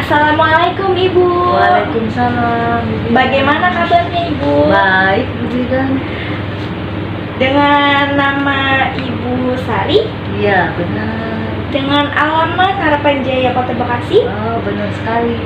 Assalamualaikum Ibu. Waalaikumsalam. Bagaimana kabarnya Ibu? Baik, Bu Bidan. Dengan nama Ibu Sari, Iya, benar. dengan alamat Harapan Jaya Kota Bekasi. Oh, benar sekali.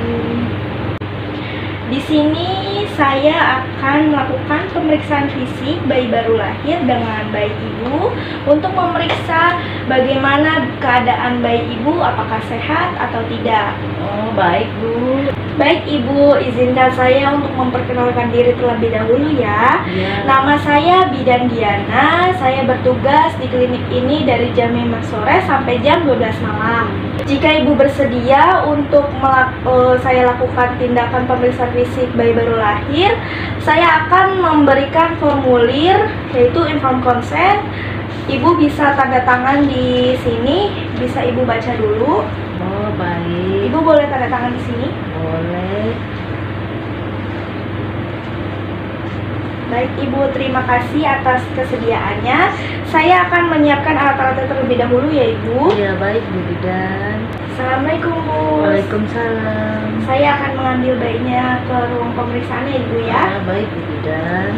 Di sini saya akan melakukan pemeriksaan fisik bayi baru lahir dengan bayi Ibu untuk memeriksa bagaimana keadaan bayi Ibu, apakah sehat atau tidak. Oh, baik, Bu. Baik Ibu, izinkan saya untuk memperkenalkan diri terlebih dahulu ya. Iya. Nama saya Bidan Diana, saya bertugas di klinik ini dari jam 5 sore sampai jam 12 malam. Jika Ibu bersedia untuk saya lakukan tindakan pemeriksaan fisik bayi baru lahir, saya akan memberikan formulir yaitu inform consent. Ibu bisa tanda tangan di sini, bisa Ibu baca dulu. Oh, baik. Ibu boleh tanda tangan di sini. Boleh. Baik Ibu, terima kasih atas kesediaannya. Saya akan menyiapkan alat-alatnya terlebih dahulu ya Ibu. Iya, baik, Bu Bidan. Assalamualaikum Bu. Waalaikumsalam. Saya akan mengambil bayinya ke ruang pemeriksaan ya Ibu ya. Ah, baik, Bu Bidan.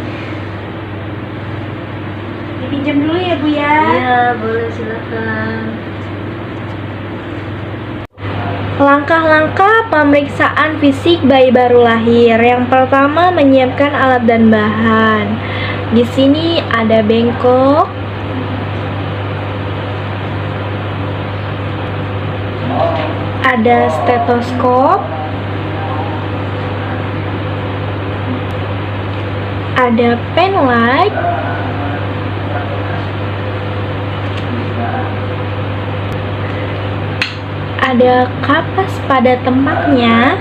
Dipinjam dulu ya Bu ya. Iya, boleh, silakan. Langkah-langkah pemeriksaan fisik bayi baru lahir. Yang pertama, menyiapkan alat dan bahan. Di sini ada bengkok, ada stetoskop, ada pen light, ada kapas pada tempatnya,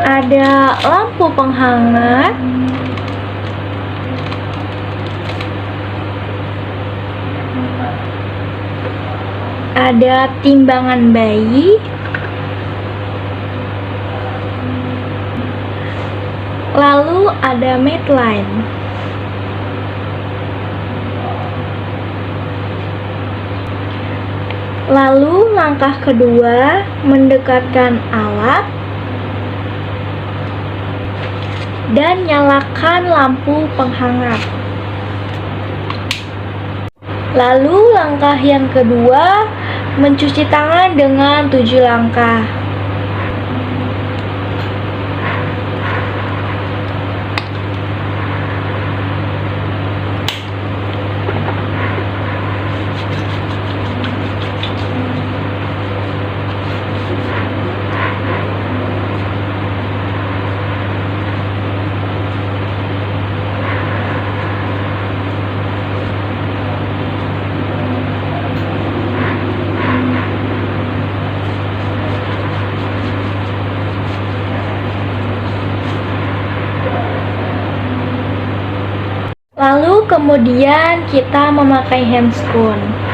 ada lampu penghangat, ada timbangan bayi, lalu ada medline. Lalu langkah kedua, mendekatkan alat dan nyalakan lampu penghangat. Lalu langkah yang kedua, mencuci tangan dengan 7 langkah. Lalu kemudian kita memakai handscoon.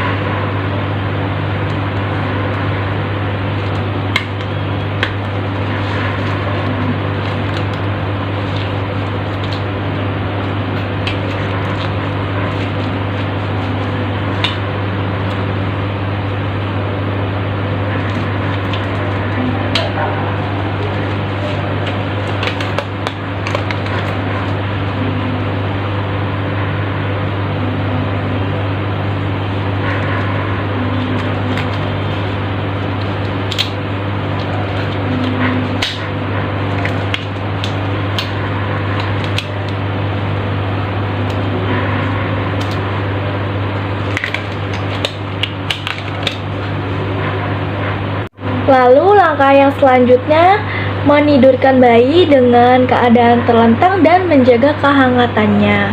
Lalu langkah yang selanjutnya, menidurkan bayi dengan keadaan terlentang dan menjaga kehangatannya.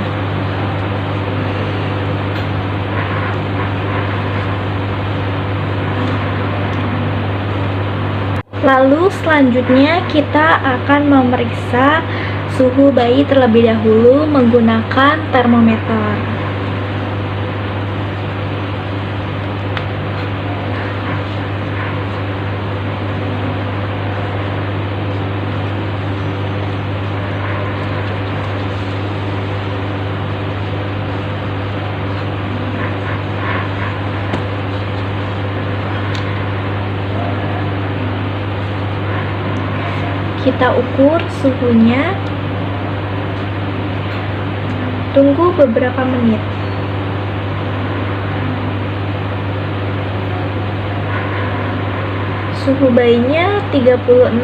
Lalu selanjutnya kita akan memeriksa suhu bayi terlebih dahulu menggunakan termometer. kita ukur suhunya. Tunggu beberapa menit. Suhu bayinya 36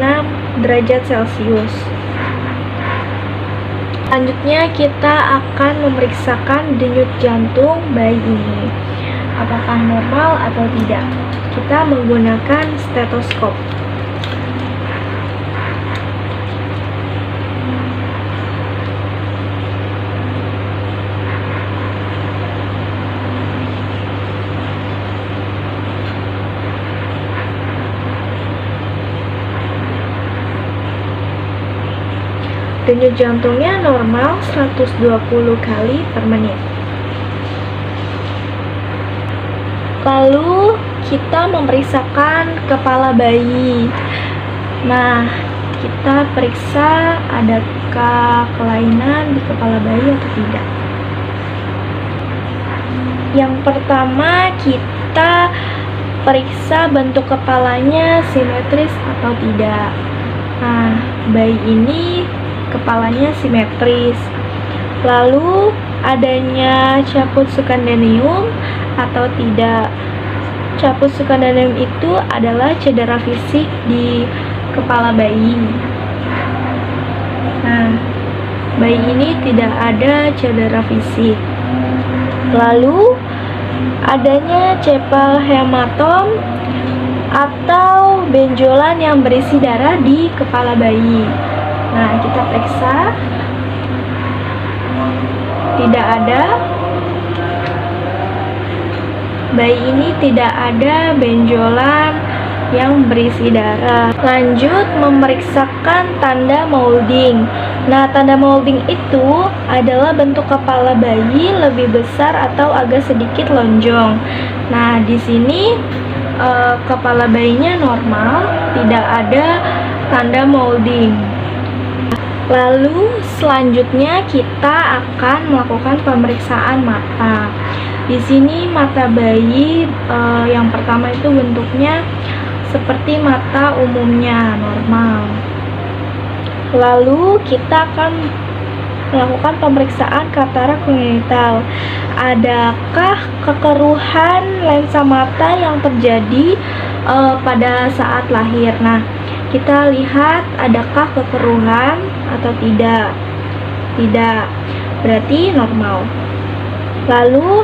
derajat Celcius. Selanjutnya kita akan memeriksakan denyut jantung bayi ini. Apakah normal atau tidak? Kita menggunakan stetoskop. Denyut jantungnya normal 120 kali per menit. Lalu kita memeriksakan kepala bayi. Nah, kita periksa adakah kelainan di kepala bayi atau tidak. Yang pertama, kita periksa bentuk kepalanya simetris atau tidak. Nah, bayi ini kepalanya simetris. Lalu adanya caput sukandanium atau tidak. Caput sukandanium itu adalah cedera fisik di kepala bayi. Nah, bayi ini tidak ada cedera fisik. Lalu adanya cepal hematom atau benjolan yang berisi darah di kepala bayi. Nah, kita periksa. Tidak ada. Bayi ini tidak ada benjolan yang berisi darah. Lanjut memeriksakan tanda molding. Nah, tanda molding itu adalah bentuk kepala bayi lebih besar atau agak sedikit lonjong. Nah, di sini kepala bayinya normal, tidak ada tanda molding. Lalu selanjutnya kita akan melakukan pemeriksaan mata. Di sini mata bayi yang pertama itu bentuknya seperti mata umumnya, normal. Lalu kita akan melakukan pemeriksaan katarak kongenital. Adakah kekeruhan lensa mata yang terjadi pada saat lahir? Nah, kita lihat adakah kekeruhan atau tidak. Tidak, berarti normal. Lalu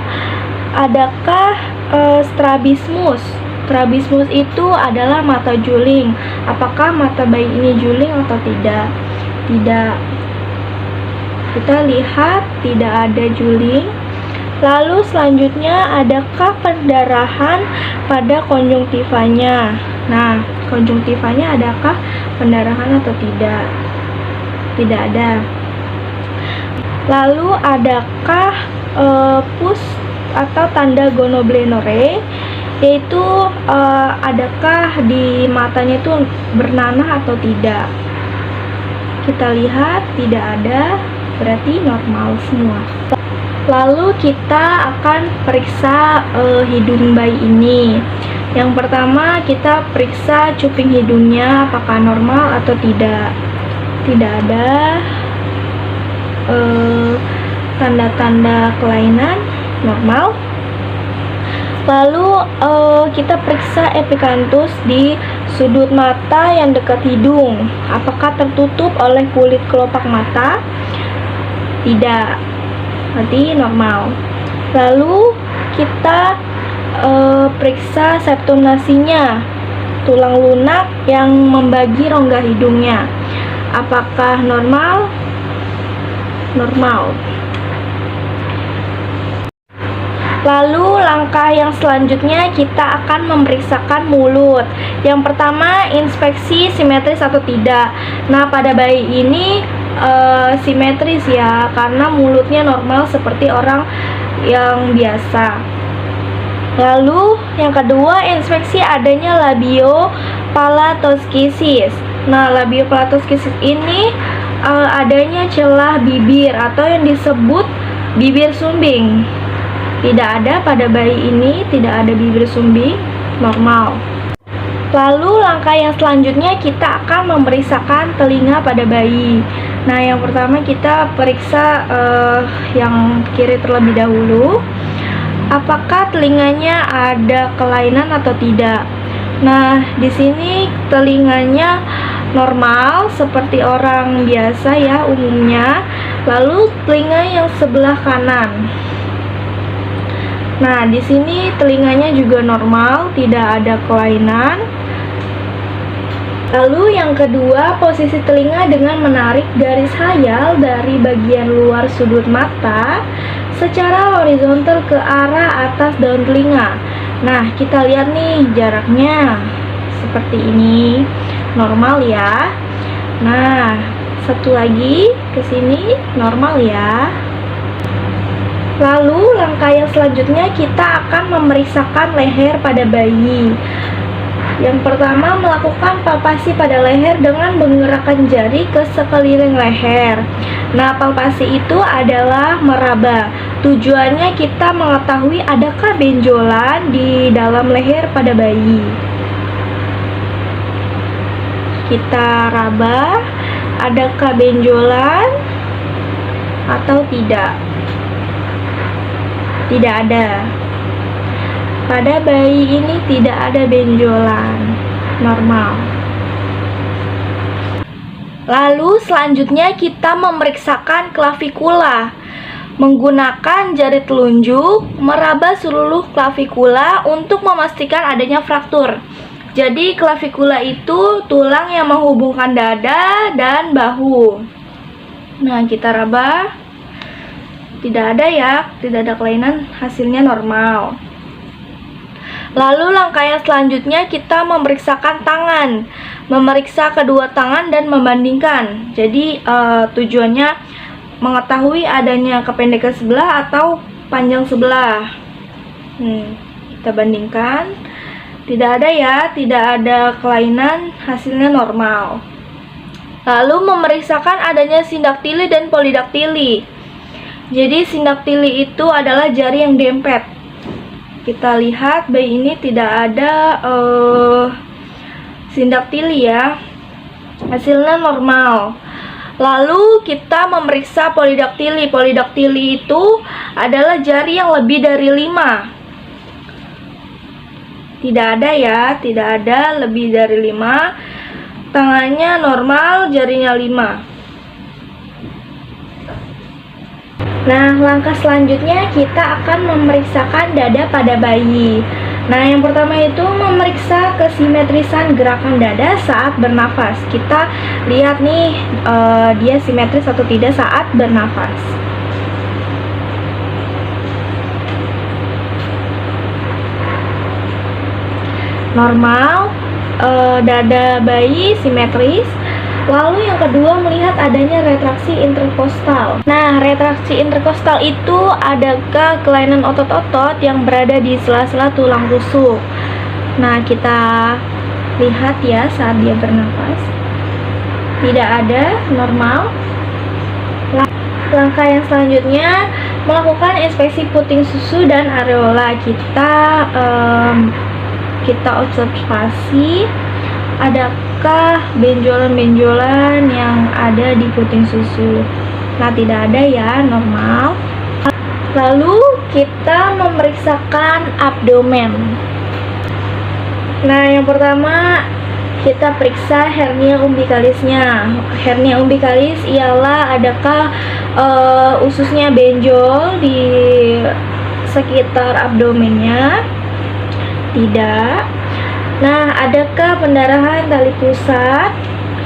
adakah strabismus? Strabismus itu adalah mata juling. Apakah mata bayi ini juling atau tidak? Tidak. Kita lihat tidak ada juling. Lalu selanjutnya adakah pendarahan pada konjungtivanya? Nah, konjungtivanya adakah pendarahan atau tidak? Tidak ada. Lalu adakah pus atau tanda gonoblenore, yaitu adakah di matanya itu bernanah atau tidak? Kita lihat tidak ada, berarti normal semua. Lalu kita akan periksa hidung bayi ini. Yang pertama kita periksa cuping hidungnya apakah normal atau tidak. Tidak ada tanda-tanda kelainan, normal. Lalu kita periksa epicanthus di sudut mata yang dekat hidung. Apakah tertutup oleh kulit kelopak mata? Tidak, berarti normal. Lalu kita periksa septum nasinya, tulang lunak yang membagi rongga hidungnya. Apakah normal? Normal. Lalu langkah yang selanjutnya kita akan memeriksakan mulut. Yang pertama, inspeksi simetris atau tidak. Nah, pada bayi ini simetris ya, karena mulutnya normal seperti orang yang biasa. Lalu yang kedua, inspeksi adanya labiopalatoskisis. Nah, labiopalatoskisis ini adanya celah bibir atau yang disebut bibir sumbing. Tidak ada pada bayi ini, tidak ada bibir sumbing, normal. Lalu langkah yang selanjutnya kita akan memeriksakan telinga pada bayi. Nah, yang pertama kita periksa yang kiri terlebih dahulu. Apakah telinganya ada kelainan atau tidak? Nah, di sini telinganya normal seperti orang biasa ya umumnya. Lalu telinga yang sebelah kanan. Nah, di sini telinganya juga normal, tidak ada kelainan. Lalu yang kedua, posisi telinga dengan menarik garis khayal dari bagian luar sudut mata secara horizontal ke arah atas daun telinga. Nah, kita lihat nih jaraknya seperti ini, normal ya. Nah, satu lagi ke sini normal ya. Lalu langkah yang selanjutnya kita akan memeriksakan leher pada bayi. Yang pertama, melakukan palpasi pada leher dengan menggerakkan jari ke sekeliling leher. Nah, palpasi itu adalah meraba. Tujuannya kita mengetahui adakah benjolan di dalam leher pada bayi. Kita raba, adakah benjolan atau tidak? Tidak ada. Pada bayi ini tidak ada benjolan, normal. Lalu selanjutnya kita memeriksakan klavikula. Menggunakan jari telunjuk, meraba seluruh klavikula untuk memastikan adanya fraktur. Jadi klavikula itu tulang yang menghubungkan dada dan bahu. Nah, kita raba. Tidak ada ya, tidak ada kelainan, hasilnya normal. Lalu langkah yang selanjutnya kita memeriksakan tangan. Memeriksa kedua tangan dan membandingkan. Jadi tujuannya mengetahui adanya kependekan sebelah atau panjang sebelah. Kita bandingkan. Tidak ada ya, tidak ada kelainan, hasilnya normal. Lalu memeriksakan adanya sindaktili dan polidaktili. Jadi sindaktili itu adalah jari yang dempet. Kita lihat bayi ini tidak ada sindaktili ya, hasilnya normal. Lalu kita memeriksa polidaktili. Polidaktili itu adalah jari yang lebih dari 5. Tidak ada ya, tidak ada lebih dari 5. Tangannya normal, jarinya 5. Nah, langkah selanjutnya kita akan memeriksakan dada pada bayi. Nah, yang pertama itu memeriksa kesimetrisan gerakan dada saat bernafas. Kita lihat nih, dia simetris atau tidak saat bernafas. Normal, dada bayi simetris. Lalu yang kedua, melihat adanya retraksi interkostal. Nah, retraksi interkostal itu adakah kelainan otot-otot yang berada di sela-sela tulang rusuk. Nah, kita lihat ya saat dia bernafas. Tidak ada, normal. Langkah yang selanjutnya, melakukan inspeksi puting susu dan areola. Kita observasi adakah benjolan-benjolan yang ada di puting susu. Nah, tidak ada ya, normal. Lalu kita memeriksakan abdomen. Nah, yang pertama kita periksa hernia umbikalisnya. Hernia umbikalis ialah adakah ususnya benjol di sekitar abdomennya. Tidak. Nah, adakah pendarahan tali pusat?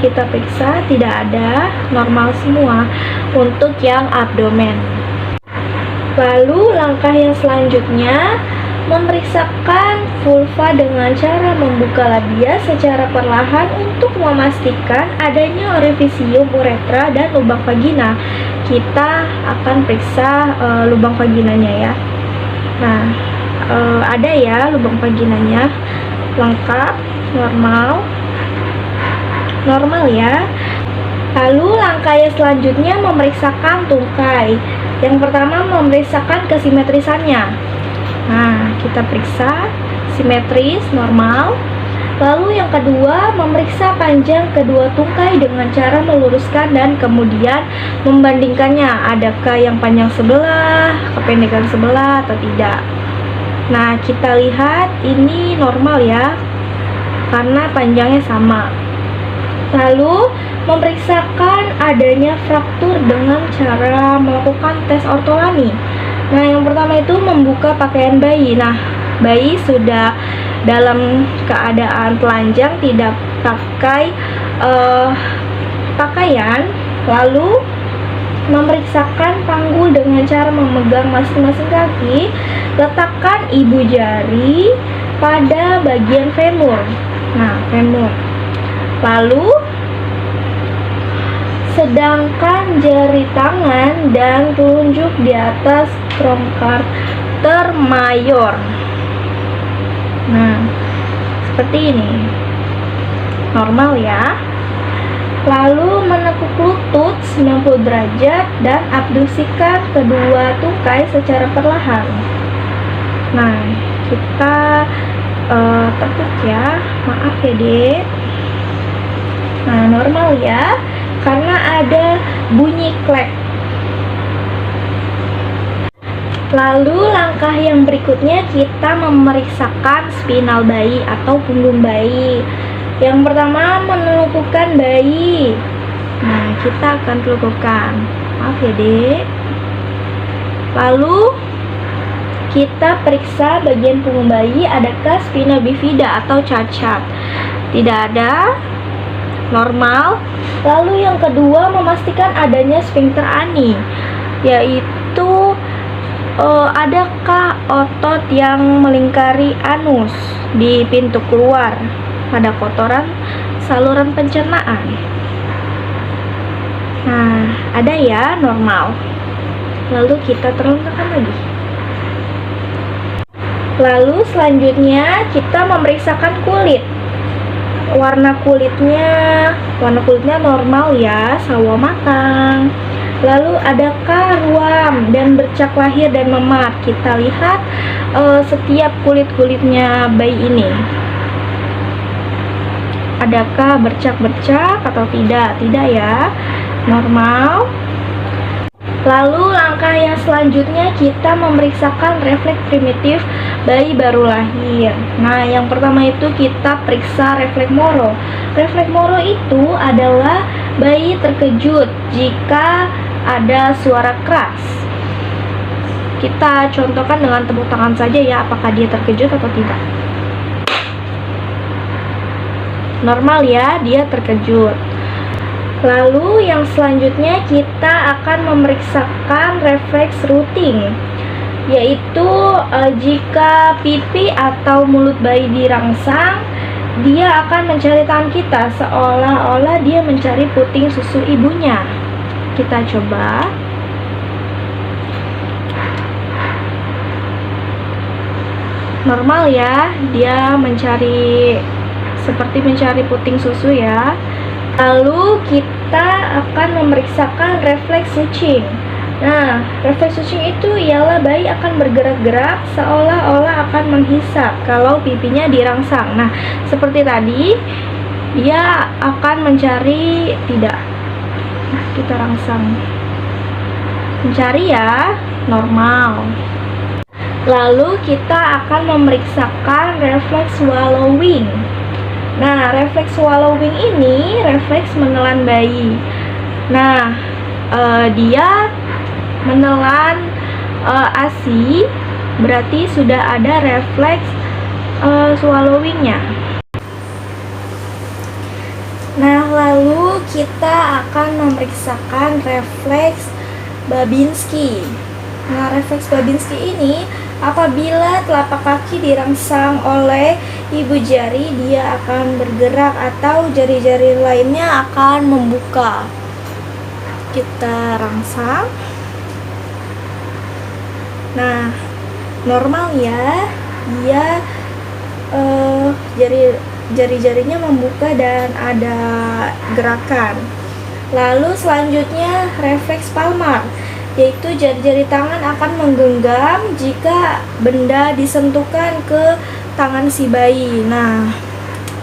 Kita periksa, tidak ada, normal semua untuk yang abdomen. Lalu langkah yang selanjutnya, memeriksakan vulva dengan cara membuka labia secara perlahan untuk memastikan adanya orifisium uretra dan lubang vagina. Kita akan periksa lubang vaginanya ya. Nah, ada ya lubang vaginanya, lengkap, normal ya. Lalu langkah yang selanjutnya memeriksakan tungkai. Yang pertama memeriksakan kesimetrisannya. Nah, kita periksa simetris, normal. Lalu yang kedua, memeriksa panjang kedua tungkai dengan cara meluruskan dan kemudian membandingkannya. Adakah yang panjang sebelah, kependekan sebelah atau tidak. Nah, kita lihat ini normal ya, karena panjangnya sama. Lalu, memeriksakan adanya fraktur dengan cara melakukan tes ortolani. Nah, yang pertama itu membuka pakaian bayi. Nah, bayi sudah dalam keadaan telanjang, tidak pakai pakaian. Lalu memeriksakan panggul dengan cara memegang masing-masing kaki. Letakkan ibu jari pada bagian femur. Nah, femur. Lalu sedangkan jari tangan dan telunjuk di atas tromcarter mayor. Nah, seperti ini. Normal ya. Lalu menekuk lutut 90 derajat dan abduksikan kedua tungkai secara perlahan. Nah, kita tekuk ya. Maaf ya, Dek. Nah, normal ya, karena ada bunyi klek. Lalu langkah yang berikutnya kita memeriksakan spinal bayi atau punggung bayi. Yang pertama, menelukupkan bayi. Nah, kita akan telukupkan. Maaf ya, Dek. Lalu kita periksa bagian punggung bayi, adakah spina bifida atau cacat. Tidak ada. Normal. Lalu yang kedua, memastikan adanya sphincter ani, yaitu adakah otot yang melingkari anus di pintu keluar, ada kotoran saluran pencernaan. Nah, ada ya, normal. Lalu kita telungkapkan lagi. Lalu selanjutnya kita memeriksakan kulit. Warna kulitnya normal ya, sawo matang. Lalu adakah ruam dan bercak lahir dan memar? Kita lihat setiap kulit-kulitnya bayi ini. Adakah bercak-bercak atau tidak? Tidak ya, normal. Lalu langkah yang selanjutnya kita memeriksakan refleks primitif bayi baru lahir. Nah, yang pertama itu kita periksa refleks Moro. Refleks Moro itu adalah bayi terkejut jika ada suara keras. Kita contohkan dengan tepuk tangan saja ya, apakah dia terkejut atau tidak. Normal ya, dia terkejut. Lalu yang selanjutnya kita akan memeriksakan refleks routing, yaitu jika pipi atau mulut bayi dirangsang, dia akan mencari tangan kita seolah-olah dia mencari puting susu ibunya. Kita coba. Normal ya, dia seperti mencari puting susu ya. Lalu kita akan memeriksakan refleks sucing. Nah, refleks sucing itu ialah bayi akan bergerak-gerak seolah-olah akan menghisap kalau pipinya dirangsang. Nah, seperti tadi, dia akan mencari tidak. Nah, kita rangsang. Mencari ya, normal. Lalu kita akan memeriksakan refleks swallowing. Nah, refleks swallowing ini refleks menelan bayi. Nah, dia menelan ASI, berarti sudah ada refleks swallowingnya. Nah, lalu kita akan memeriksakan refleks Babinski. Nah, refleks Babinski ini apabila telapak kaki dirangsang oleh ibu jari, dia akan bergerak atau jari-jari lainnya akan membuka. Kita rangsang. Nah, normal ya, dia jari-jarinya membuka dan ada gerakan. Lalu selanjutnya refleks palmar, yaitu jari-jari tangan akan menggenggam jika benda disentuhkan ke tangan si bayi. Nah,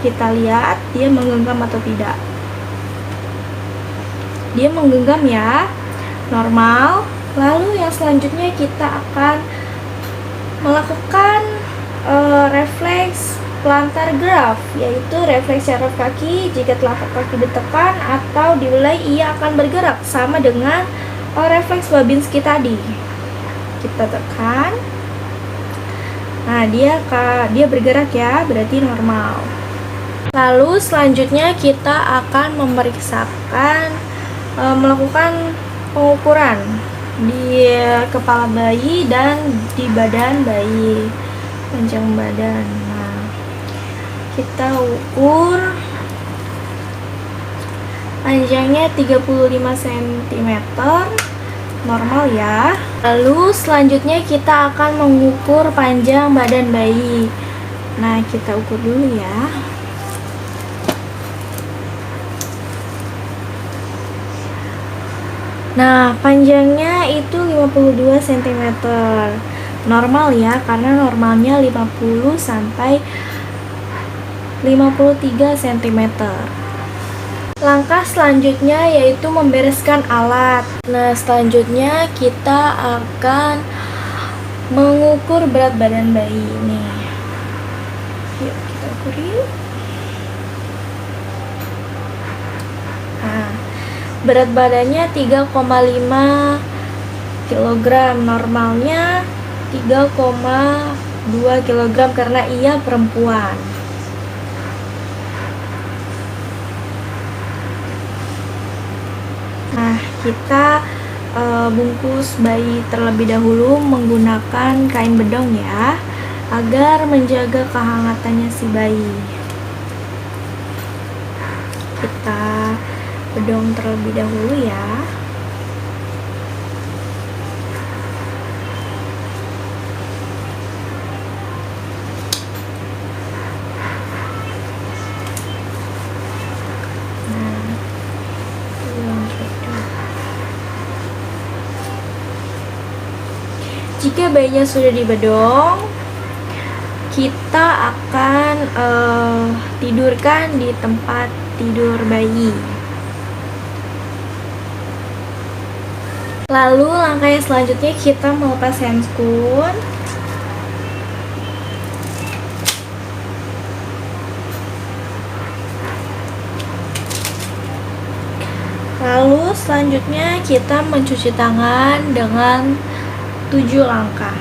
Kita lihat dia menggenggam atau tidak. Dia menggenggam ya, normal. Lalu yang selanjutnya kita akan melakukan refleks plantar graf, yaitu refleks syaraf kaki. Jika telapak kaki ditekan atau dibelai, ia akan bergerak, sama dengan refleks Babinski tadi. Kita tekan, nah dia bergerak ya, berarti normal. Lalu selanjutnya kita akan memeriksakan melakukan pengukuran di kepala bayi dan di badan bayi, panjang badan. Nah, kita ukur panjangnya 35 cm, normal ya. Lalu selanjutnya kita akan mengukur panjang badan bayi. Nah, kita ukur dulu ya. Nah, panjangnya itu 52 cm. Normal ya, karena normalnya 50 sampai 53 cm. Langkah selanjutnya yaitu membereskan alat. Nah, selanjutnya kita akan mengukur berat badan bayi ini. Yuk, kita ukur yuk. Nah, berat badannya 3,5 kg, normalnya 3,2 kg karena ia perempuan. Nah, kita bungkus bayi terlebih dahulu menggunakan kain bedong ya, agar menjaga kehangatannya si bayi. Kita bedong terlebih dahulu ya. Jika bayinya sudah dibedong, kita akan tidurkan di tempat tidur bayi. Lalu langkah yang selanjutnya kita melepas handskun. Lalu selanjutnya kita mencuci tangan dengan 7 langkah.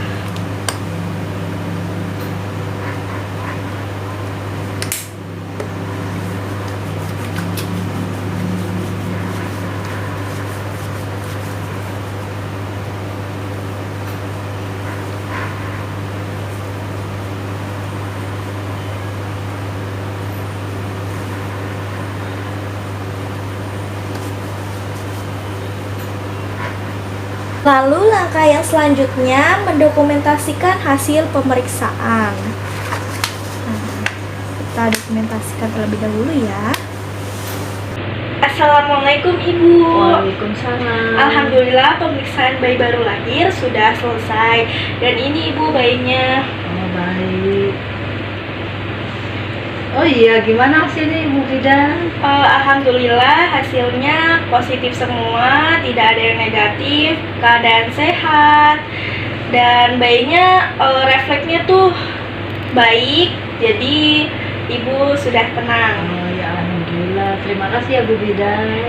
Lalu langkah yang selanjutnya mendokumentasikan hasil pemeriksaan. Nah, kita dokumentasikan terlebih dahulu ya. Assalamualaikum Ibu. Waalaikumsalam. Alhamdulillah pemeriksaan bayi baru lahir sudah selesai. Dan ini Ibu bayinya. Oh, baik. Oh iya, gimana hasilnya Ibu Bidan? Alhamdulillah hasilnya positif semua, tidak ada yang negatif, keadaan sehat, dan bayinya refleksnya tuh baik, jadi Ibu sudah tenang. Oh ya, alhamdulillah. Terima kasih ya Bu Bidan.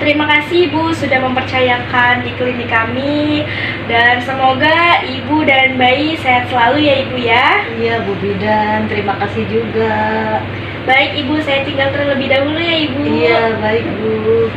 Terima kasih Ibu sudah mempercayakan di klinik kami, dan semoga Ibu dan bayi sehat selalu ya Ibu ya. Iya Bu Bidan, terima kasih juga. Baik Ibu, saya tinggal terlebih dahulu ya Ibu. Iya, baik Bu.